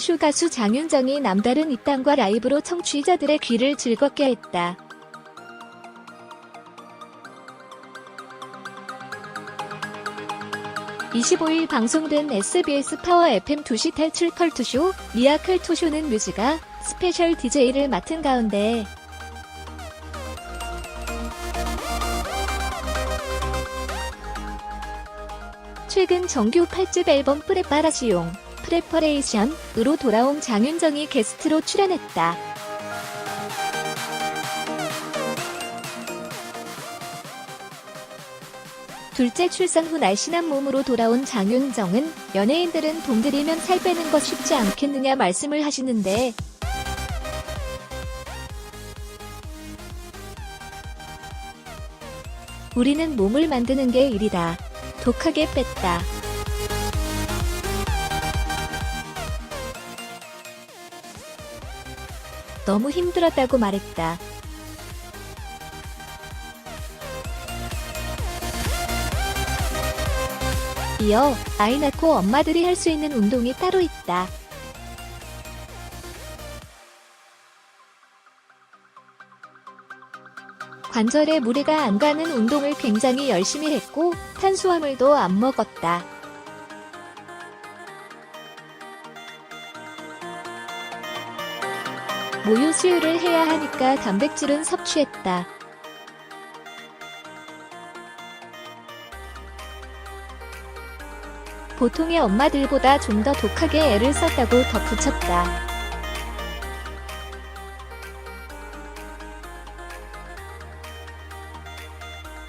토쇼 가수 장윤정이 남다른 입담과 라이브로 청취자들의 귀를 즐겁게 했다. (25일) 방송된 SBS 파워 FM 2시 탈출 컬투쇼 미라클 토쇼는 뮤즈가 스페셜 DJ를 맡은 가운데 최근 정규 8집 앨범 프레파라시옹 프레퍼레이션으로 돌아온 장윤정이 게스트로 출연했다. 둘째 출산 후 날씬한 몸으로 돌아온 장윤정은 연예인들은 돈 들이면 살 빼는 거 쉽지 않겠느냐 말씀을 하시는데 우리는 몸을 만드는 게 일이다. 독하게 뺐다. 너무 힘들었다고 말했다. 이어 아이 낳고 엄마들이 할 수 있는 운동이 따로 있다. 관절에 무리가 안 가는 운동을 굉장히 열심히 했고 탄수화물도 안 먹었다. 모유 수유를 해야 하니까 단백질은 섭취했다. 보통의 엄마들보다 좀 더 독하게 애를 썼다고 덧붙였다.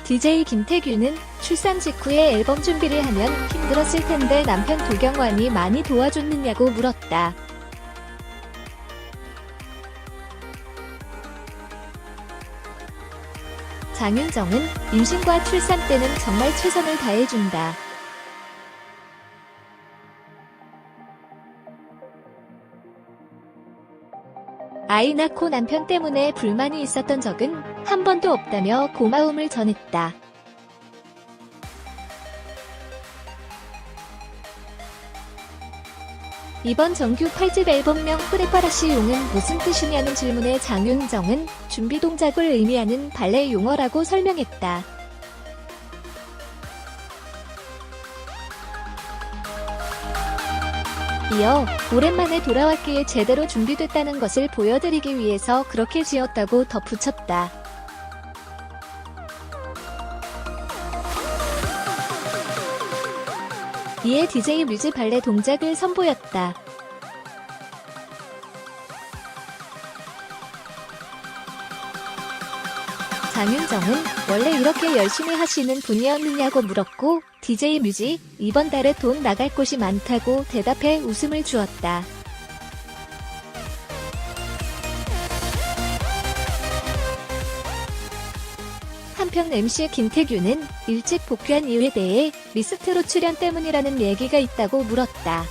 DJ 김태규는 출산 직후에 앨범 준비를 하면 힘들었을 텐데 남편 도경완이 많이 도와줬느냐고 물었다. 장윤정은 임신과 출산 때는 정말 최선을 다해준다. 아이 낳고 남편 때문에 불만이 있었던 적은 한 번도 없다며 고마움을 전했다. 이번 정규 8집 앨범명 프레파라시용은 무슨 뜻이냐는 질문에 장윤정은 준비 동작을 의미하는 발레 용어라고 설명했다. 이어 오랜만에 돌아왔기에 제대로 준비됐다는 것을 보여드리기 위해서 그렇게 지었다고 덧붙였다. 이에 DJ 뮤즈 발레 동작을 선보였다. 장윤정은 원래 이렇게 열심히 하시는 분이었느냐고 물었고 DJ 뮤직 이번 달에 돈 나갈 곳이 많다고 대답해 웃음을 주었다. 한편 MC 김태규는 일찍 복귀한 이유에 대해 미스트롯 출연 때문이라는 얘기가 있다고 물었다.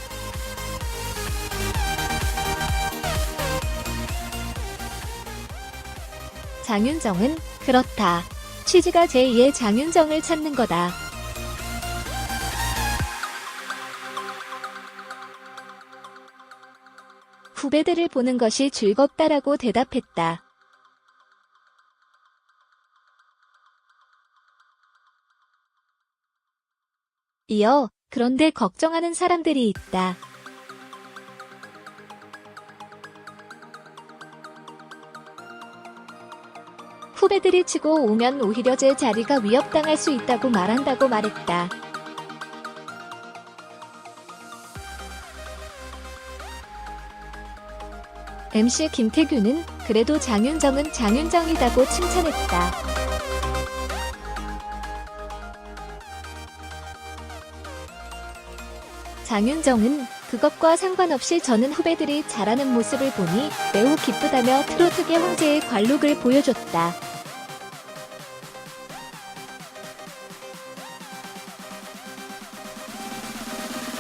장윤정은 그렇다. 취지가 제2의 장윤정을 찾는 거다. 후배들을 보는 것이 즐겁다라고 대답했다. 이어 그런데 걱정하는 사람들이 있다. 후배들이 치고 오면 오히려 제 자리가 위협당할 수 있다고 말한다고 말했다. MC 김태규는 그래도 장윤정은 장윤정이다고 칭찬했다. 장윤정은 그것과 상관없이 저는 후배들이 잘하는 모습을 보니 매우 기쁘다며 트로트계 황제의 관록을 보여줬다.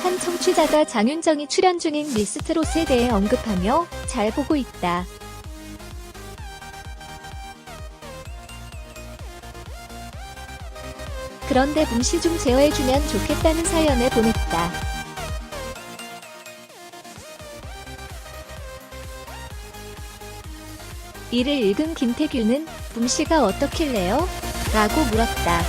한 청취자가 장윤정이 출연 중인 미스트롯에 대해 언급하며 잘 보고 있다. 그런데 뭉시 좀 제어해주면 좋겠다는 사연을 보냈다. 이를 읽은 김태균은 붐씨가 어떻길래요? 라고 물었다.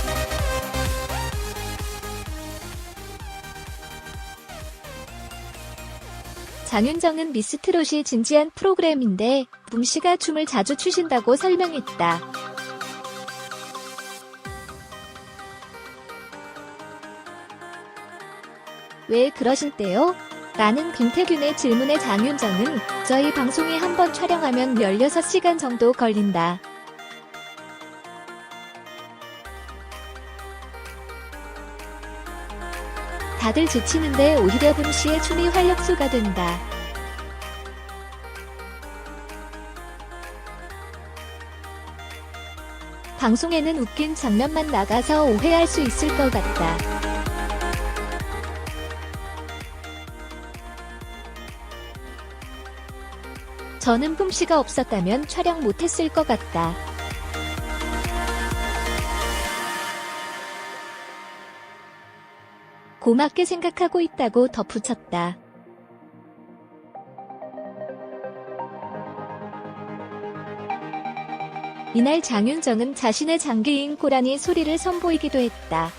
장윤정은 미스트롯이 진지한 프로그램인데 붐씨가 춤을 자주 추신다고 설명했다. 왜 그러신대요? 라는 김태균의 질문에 장윤정은 저희 방송이 한번 촬영하면 16시간 정도 걸린다. 다들 지치는데 오히려 붐씨의 춤이 활력소가 된다. 방송에는 웃긴 장면만 나가서 오해할 수 있을 것 같다. 저는 붐씨가 없었다면 촬영 못했을 것 같다. 고맙게 생각하고 있다고 덧붙였다. 이날 장윤정은 자신의 장기인 고라니 소리를 선보이기도 했다.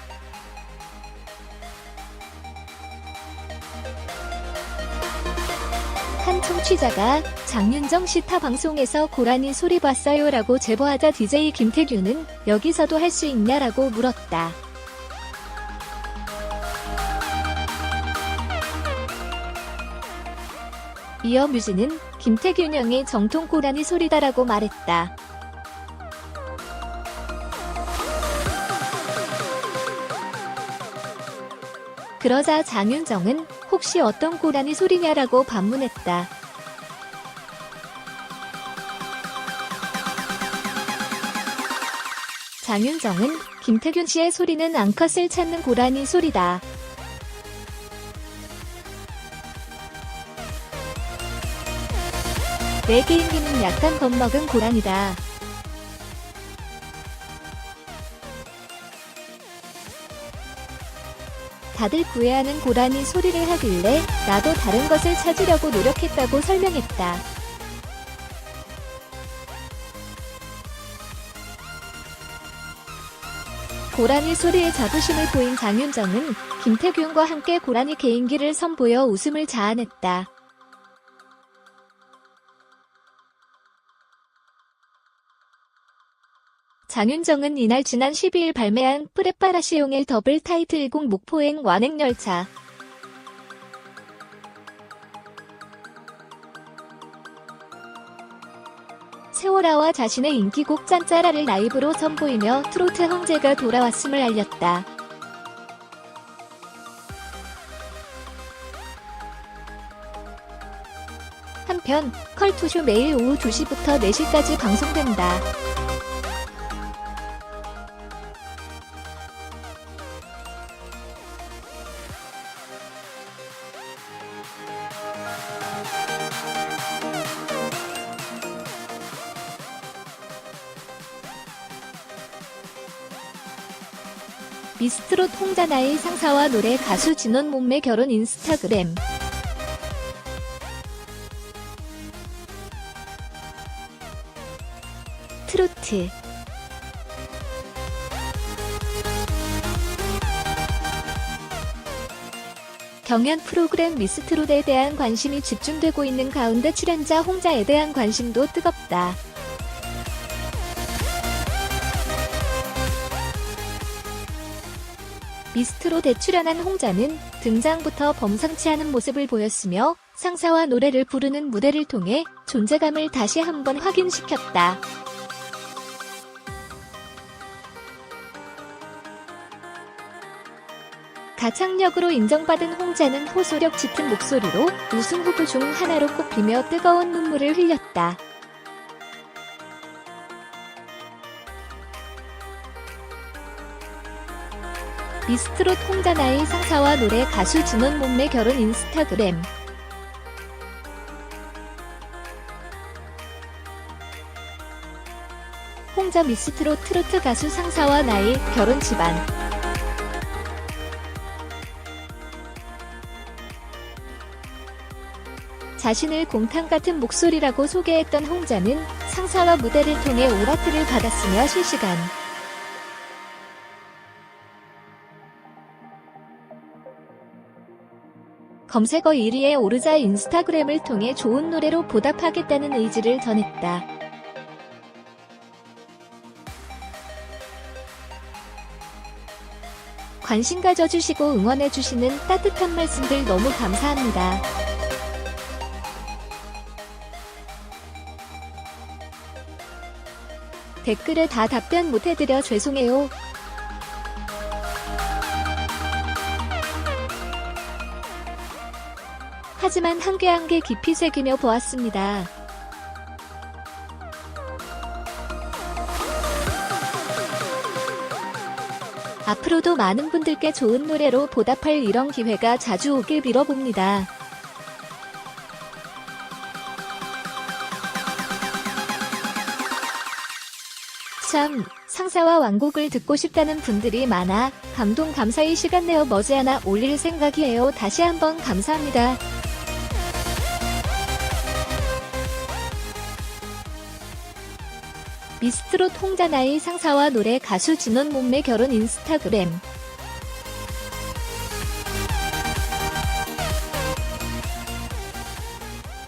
한 청취자가 장윤정 씨 타 방송에서 고라니 소리 봤어요 라고 제보하자 DJ 김태균은 여기서도 할 수 있냐라고 물었다. 이어 뮤지는 김태균 형이 정통 고라니 소리다라고 말했다. 그러자 장윤정은 혹시 어떤 고라니 소리냐라고 반문했다. 장윤정은 김태균 씨의 소리는 앙컷을 찾는 고라니 소리다. 내 개인기는 약간 겁먹은 고라니다. 다들 구애하는 고라니 소리를 하길래 나도 다른 것을 찾으려고 노력했다고 설명했다. 고라니 소리에 자부심을 보인 장윤정은 김태균과 함께 고라니 개인기를 선보여 웃음을 자아냈다. 장윤정은 이날 지난 12일 발매한 프레파라시옹의 더블 타이틀곡 목포행 완행열차 세월아와 자신의 인기곡 짠짜라를 라이브로 선보이며 트로트 황제가 돌아왔음을 알렸다. 한편 컬투쇼 매일 오후 2시부터 4시까지 방송된다. 미스트롯 홍자나의 상사와 노래 가수 진원 몸매 결혼 인스타그램 트로트 경연 프로그램 미스트롯에 대한 관심이 집중되고 있는 가운데 출연자 홍자에 대한 관심도 뜨겁다. 미스트롯에 출연한 홍자는 등장부터 범상치 않은 모습을 보였으며 상사와 노래를 부르는 무대를 통해 존재감을 다시 한번 확인시켰다. 가창력으로 인정받은 홍자는 호소력 짙은 목소리로 우승 후보 중 하나로 꼽히며 뜨거운 눈물을 흘렸다. 미스트롯 홍자나의 상사와 노래 가수 진원 몸매 결혼 인스타그램 홍자 미스트롯 트로트 가수 상사와 나의 결혼 집안 자신을 곰탕 같은 목소리라고 소개했던 홍자는 상사와 무대를 통해 오라트를 받았으며 실시간 검색어 1위에 오르자 인스타그램을 통해 좋은 노래로 보답하겠다는 의지를 전했다. 관심 가져주시고 응원해주시는 따뜻한 말씀들 너무 감사합니다. 댓글에 다 답변 못해드려 죄송해요. 하지만 한 개 한 개 깊이 새기며 보았습니다. 앞으로도 많은 분들께 좋은 노래로 보답할 이런 기회가 자주 오길 빌어봅니다. 참, 상사와 완곡을 듣고 싶다는 분들이 많아 감동 감사히 시간 내어 머지않아 올릴 생각이에요. 다시 한번 감사합니다. 미스트롯 홍자나의 상사와 노래 가수 진원 몸매 결혼 인스타그램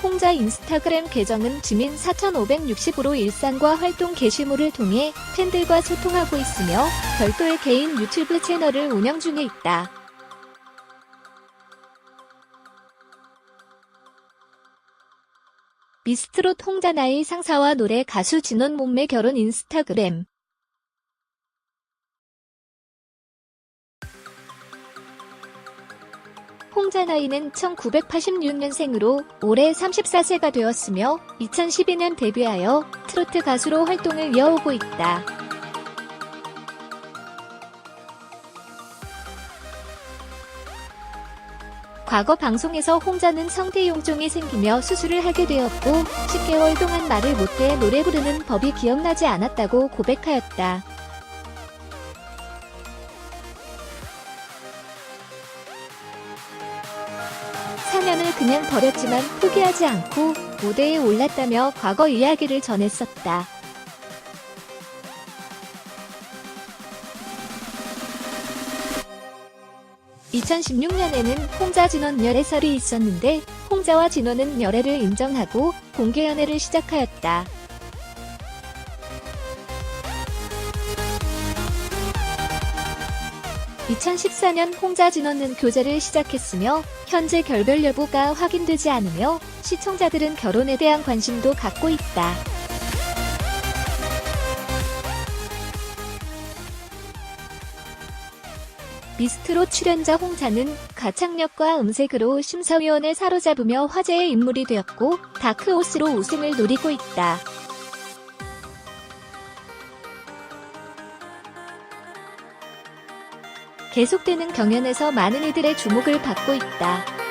홍자 인스타그램 계정은 지민 4560으로 일상과 활동 게시물을 통해 팬들과 소통하고 있으며 별도의 개인 유튜브 채널을 운영 중에 있다. 미스트롯 홍자나의 상사와 노래 가수 진원 몸매 결혼 인스타그램 홍자나이는 1986년생으로 올해 34세가 되었으며 2012년 데뷔하여 트로트 가수로 활동을 이어오고 있다. 과거 방송에서 홍자는 성대용종이 생기며 수술을 하게 되었고 10개월 동안 말을 못해 노래 부르는 법이 기억나지 않았다고 고백하였다. 사년을 그냥 버렸지만 포기하지 않고 무대에 올랐다며 과거 이야기를 전했었다. (2016년에는) 홍자 진원 열애설이 있었는데 홍자와 진원은 열애를 인정하고 공개 연애를 시작하였다. (2014년) 홍자 진원은 교제를 시작했으며 현재 결별 여부가 확인되지 않으며 시청자들은 결혼에 대한 관심도 갖고 있다. 미스트롯 출연자 홍자는 가창력과 음색으로 심사위원을 사로잡으며 화제의 인물이 되었고 다크호스로 우승을 노리고 있다. 계속되는 경연에서 많은 이들의 주목을 받고 있다.